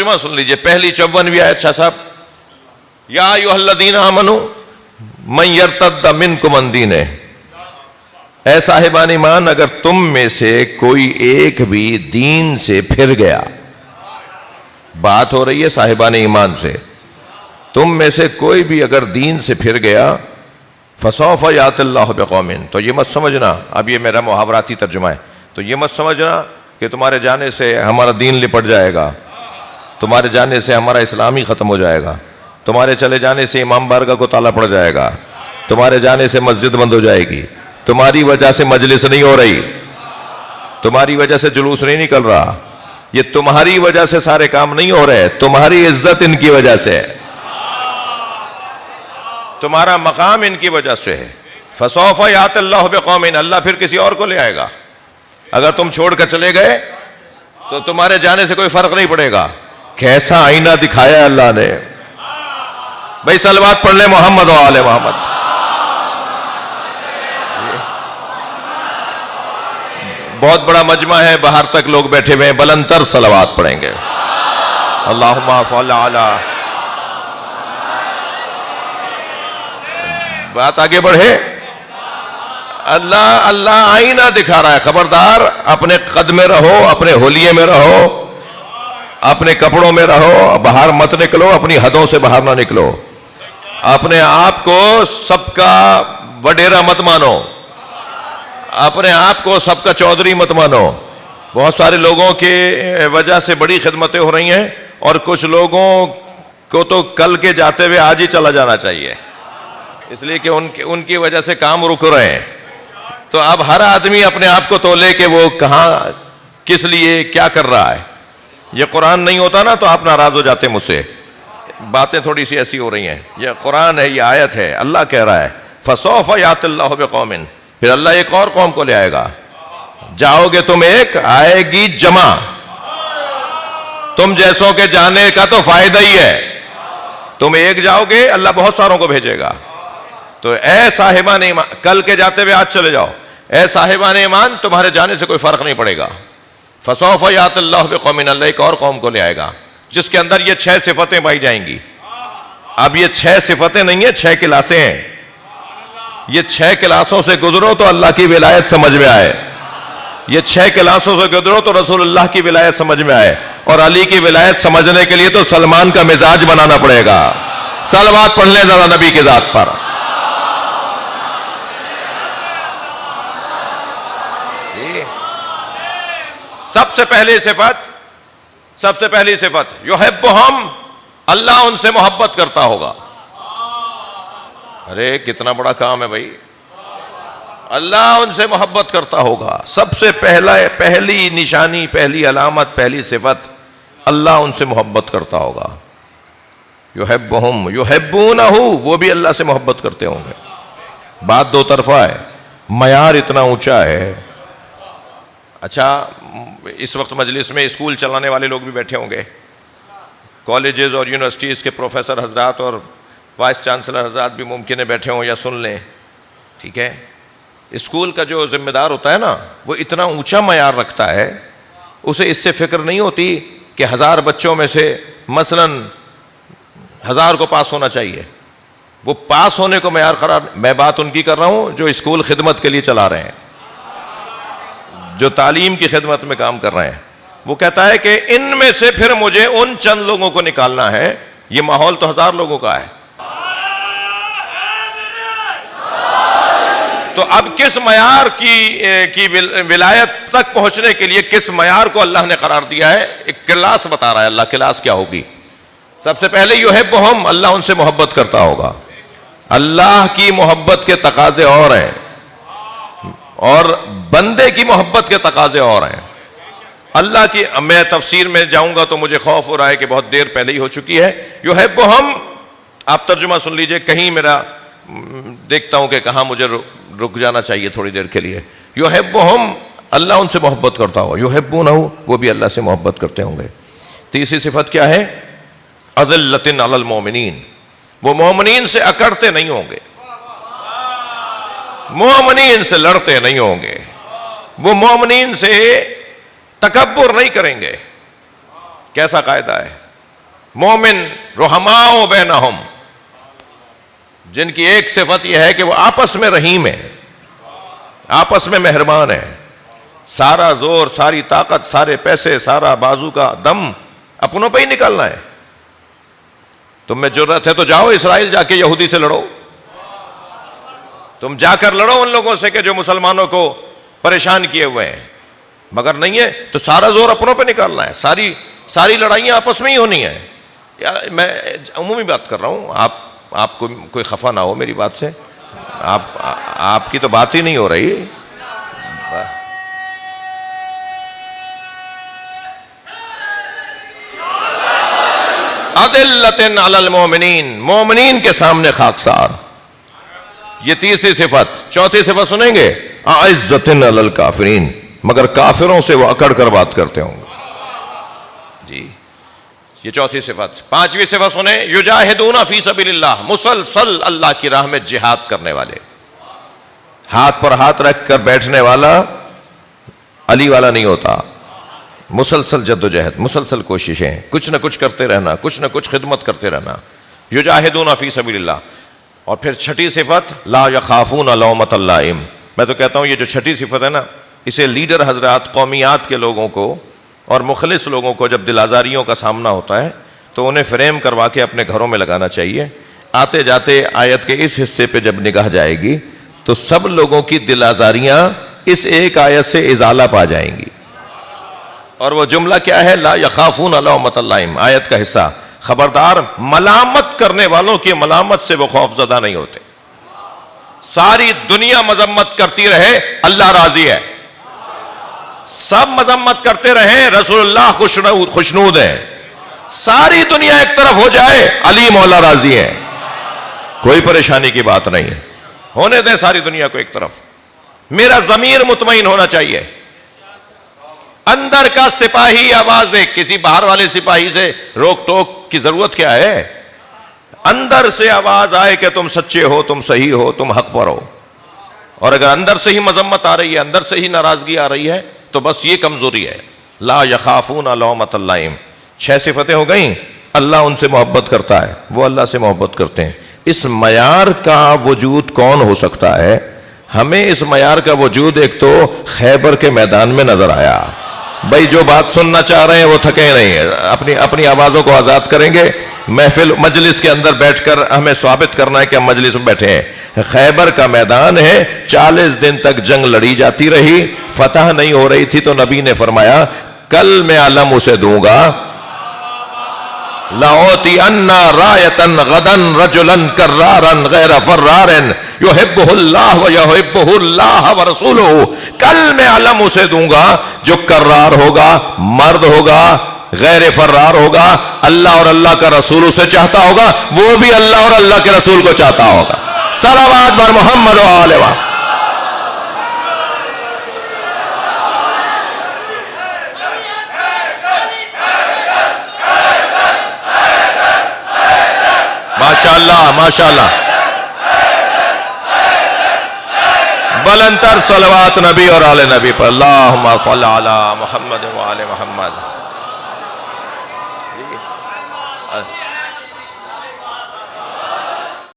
ترجمہ سن لیجئے پہلی 54ویں آیت شاہ صاحب. یا ایھا الذین آمنوا من یرتد منکم عن دینہ. اے صاحبان ایمان اگر تم میں سے کوئی ایک بھی دین سے پھر گیا. بات ہو رہی ہے صاحبان ایمان سے. تم میں سے کوئی بھی اگر دین سے پھر گیا فسوف یأتی اللہ بقوم. تو یہ مت سمجھنا, اب یہ میرا محاوراتی ترجمہ ہے, تو یہ مت سمجھنا کہ تمہارے جانے سے ہمارا دین لپٹ جائے گا, تمہارے جانے سے ہمارا اسلام ہی ختم ہو جائے گا, تمہارے چلے جانے سے امام بارگاہ کو تالا پڑ جائے گا, تمہارے جانے سے مسجد بند ہو جائے گی, تمہاری وجہ سے مجلس نہیں ہو رہی, تمہاری وجہ سے جلوس نہیں نکل رہا, یہ تمہاری وجہ سے سارے کام نہیں ہو رہے, تمہاری عزت ان کی وجہ سے, تمہارا مقام ان کی وجہ سے ہے. فسوف یأتی اللہ بقوم, اللہ پھر کسی اور کو لے آئے گا. اگر تم چھوڑ کر چلے گئے تو تمہارے جانے سے کوئی فرق نہیں پڑے گا. کیسا آئینہ دکھایا اللہ نے. بھائی صلوات پڑھ لیں محمد و آل محمد. بہت بڑا مجمع ہے, باہر تک لوگ بیٹھے ہوئے ہیں, بلند تر صلوات پڑھیں گے. اللہم صل علی. بات آگے بڑھے. اللہ آئینہ دکھا رہا ہے, خبردار اپنے قد میں رہو, اپنے ہولیے میں رہو, اپنے کپڑوں میں رہو, باہر مت نکلو, اپنی حدوں سے باہر نہ نکلو, اپنے آپ کو سب کا وڈیرا مت مانو, اپنے آپ کو سب کا چودھری مت مانو. بہت سارے لوگوں کی وجہ سے بڑی خدمتیں ہو رہی ہیں, اور کچھ لوگوں کو تو کل کے جاتے ہوئے آج ہی چلا جانا چاہیے, اس لیے کہ ان کی وجہ سے کام رک رہے ہیں. تو اب ہر آدمی اپنے آپ کو تولے کہ وہ کہاں کس لیے کیا کر رہا ہے. یہ قرآن نہیں ہوتا نا تو آپ ناراض ہو جاتے مجھ سے, باتیں تھوڑی سی ایسی ہو رہی ہیں. یہ قرآن ہے, یہ آیت ہے, اللہ کہہ رہا ہے فسوف یأتی اللہ بقوم. پھر اللہ ایک اور قوم کو لے آئے گا. جاؤ گے تم ایک, آئے گی جمع. تم جیسوں کے جانے کا تو فائدہ ہی ہے, تم ایک جاؤ گے اللہ بہت ساروں کو بھیجے گا. تو اے صاحبان ایمان, کل کے جاتے ہوئے آج چلے جاؤ, اے صاحبان ایمان تمہارے جانے سے کوئی فرق نہیں پڑے گا. فسوف یأتی اللہ بقوم, اللہ ایک اور قوم کو لے آئے گا جس کے اندر یہ 6 صفتیں پائی جائیں گی. اب یہ 6 صفتیں نہیں ہیں, 6 کلاسیں ہیں. یہ 6 کلاسوں سے گزرو تو اللہ کی ولایت سمجھ میں آئے, یہ 6 کلاسوں سے گزرو تو رسول اللہ کی ولایت سمجھ میں آئے, اور علی کی ولایت سمجھنے کے لیے تو سلمان کا مزاج بنانا پڑے گا. صلوات پڑھ لیں ذرا نبی کی ذات پر. سب سے پہلی صفت یحبہم, اللہ ان سے محبت کرتا ہوگا. ارے کتنا بڑا کام ہے بھائی, اللہ ان سے محبت کرتا ہوگا. سب سے پہلی نشانی, پہلی علامت, پہلی صفت, اللہ ان سے محبت کرتا ہوگا. یحبہم یحبونہ, وہ بھی اللہ سے محبت کرتے ہوں گے. بات دو طرفہ ہے, معیار اتنا اونچا ہے. اچھا اس وقت مجلس میں اسکول چلانے والے لوگ بھی بیٹھے ہوں گے, کالجز اور یونیورسٹیز کے پروفیسر حضرات اور وائس چانسلر حضرات بھی ممکن ہے بیٹھے ہوں یا سن لیں. ٹھیک ہے, اسکول کا جو ذمہ دار ہوتا ہے نا, وہ اتنا اونچا معیار رکھتا ہے, اسے اس سے فکر نہیں ہوتی کہ 1000 بچوں میں سے مثلاً 1000 کو پاس ہونا چاہیے. وہ پاس ہونے کو معیار قرار, میں بات ان کی کر رہا ہوں جو اسکول خدمت کے لیے چلا رہے ہیں, جو تعلیم کی خدمت میں کام کر رہے ہیں. وہ کہتا ہے کہ ان میں سے پھر مجھے ان چند لوگوں کو نکالنا ہے. یہ ماحول تو 1000 لوگوں کا ہے, تو اب کس معیار کی ولایت تک پہنچنے کے لیے کس معیار کو اللہ نے قرار دیا ہے, ایک کلاس بتا رہا ہے اللہ. کلاس کیا ہوگی؟ سب سے پہلے یحبہم, اللہ ان سے محبت کرتا ہوگا. اللہ کی محبت کے تقاضے اور ہیں, اور بندے کی محبت کے تقاضے اور ہیں. اللہ کی, میں تفسیر میں جاؤں گا تو مجھے خوف ہو رہا ہے کہ بہت دیر پہلے ہی ہو چکی ہے. یحبہم, آپ ترجمہ سن لیجئے, کہیں میرا دیکھتا ہوں کہ کہاں مجھے رک جانا چاہیے تھوڑی دیر کے لیے. یحبہم, اللہ ان سے محبت کرتا ہو. یحبونہ, وہ بھی اللہ سے محبت کرتے ہوں گے. تیسری صفت کیا ہے؟ اذلۃ علی المؤمنین, وہ مومنین سے اکڑتے نہیں ہوں گے, مومنین سے لڑتے نہیں ہوں گے, وہ مومنین سے تکبر نہیں کریں گے. کیسا قاعدہ ہے؟ مومن رحماء بینہم، جن کی ایک صفت یہ ہے کہ وہ آپس میں رحیم ہے، آپس میں مہربان ہے. سارا زور، ساری طاقت، سارے پیسے، سارا بازو کا دم اپنوں پہ ہی نکالنا ہے. تم میں جرأت ہے تو جاؤ اسرائیل، جا کے یہودی سے لڑو. تم جا کر لڑو ان لوگوں سے کہ جو مسلمانوں کو پریشان کیے ہوئے ہیں. مگر نہیں ہے تو سارا زور اپنوں پہ نکالنا ہے. ساری لڑائیاں آپس میں ہی ہونی ہیں. یار میں عمومی بات کر رہا ہوں، آپ کو کوئی خفا نہ ہو میری بات سے. آپ کی تو بات ہی نہیں ہو رہی. اذلۃ علی المؤمنین، مومنین کے سامنے خاکسار. یہ تیسری صفت. چوتھی صفت سنیں گے، اعزۃ علی الکافرین، مگر کافروں سے وہ اکڑ کر بات کرتے ہوں گے. جی یہ چوتھی صفت. پانچویں صفت سنیں، یجاہدون فی سبیل اللہ، مسلسل اللہ کی راہ میں جہاد کرنے والے. ہاتھ پر ہاتھ رکھ کر بیٹھنے والا علی والا نہیں ہوتا. مسلسل جد و جہد، مسلسل کوششیں، کچھ نہ کچھ کرتے رہنا، کچھ نہ کچھ خدمت کرتے رہنا. یجاہدون فی سبیل اللہ. اور پھر چھٹی صفت، لا یخافون لومۃ لائم. میں تو کہتا ہوں یہ جو چھٹی صفت ہے نا، اسے لیڈر حضرات، قومیات کے لوگوں کو اور مخلص لوگوں کو جب دل آزاریوں کا سامنا ہوتا ہے تو انہیں فریم کروا کے اپنے گھروں میں لگانا چاہیے. آتے جاتے آیت کے اس حصے پہ جب نگاہ جائے گی تو سب لوگوں کی دل آزاریاں اس ایک آیت سے ازالہ پا جائیں گی. اور وہ جملہ کیا ہے؟ لا یخافون لومۃ لائم. آیت کا حصہ، خبردار ملامت کرنے والوں کی ملامت سے وہ خوف زدہ نہیں ہوتے. ساری دنیا مذمت کرتی رہے، اللہ راضی ہے. سب مذمت کرتے رہیں، رسول اللہ خوشنود ہیں. ساری دنیا ایک طرف ہو جائے، علی مولا راضی ہے. کوئی پریشانی کی بات نہیں ہے. ہونے دیں ساری دنیا کو ایک طرف. میرا ضمیر مطمئن ہونا چاہیے. اندر کا سپاہی آواز دے. کسی باہر والے سپاہی سے روک ٹوک کی ضرورت کیا ہے؟ اندر سے آواز آئے کہ تم سچے ہو، تم صحیح ہو، تم حق پر ہو. اور اگر اندر سے ہی مذمت آ رہی ہے، اندر سے ہی ناراضگی آ رہی ہے تو بس یہ کمزوری ہے. لا یخافون لومۃ لائم. 6 صفتیں ہو گئیں. اللہ ان سے محبت کرتا ہے، وہ اللہ سے محبت کرتے ہیں. اس معیار کا وجود کون ہو سکتا ہے؟ ہمیں اس معیار کا وجود ایک تو خیبر کے میدان میں نظر آیا. بھائی جو بات سننا چاہ رہے ہیں وہ تھکے نہیں، اپنی آوازوں کو آزاد کریں گے. محفل مجلس کے اندر بیٹھ کر ہمیں ثابت کرنا ہے کہ ہم مجلس میں بیٹھے ہیں. خیبر کا میدان ہے، 40 دن تک جنگ لڑی جاتی رہی، فتح نہیں ہو رہی تھی. تو نبی نے فرمایا کل میں علم اسے دوں گا، لَأُعْطِيَنَّ رَایَةً غَدًا رَجُلًا كَرَّارًا غَيْرَ فَرَّارٍ يُحِبُّهُ اللَّهُ وَيُحِبُّهُ اللَّهُ وَرَسُولُهُ. کل میں علم اسے دوں گا جو کرار ہوگا، مرد ہوگا، غیر فرار ہوگا، اللہ اور اللہ کا رسول اسے چاہتا ہوگا، وہ بھی اللہ اور اللہ کے رسول کو چاہتا ہوگا. صلوات بر محمد و آل و ماشاءاللہ ماشاءاللہ. بلند تر صلوات نبی اور آل نبی پر. اللہم صل علی محمد و آل محمد.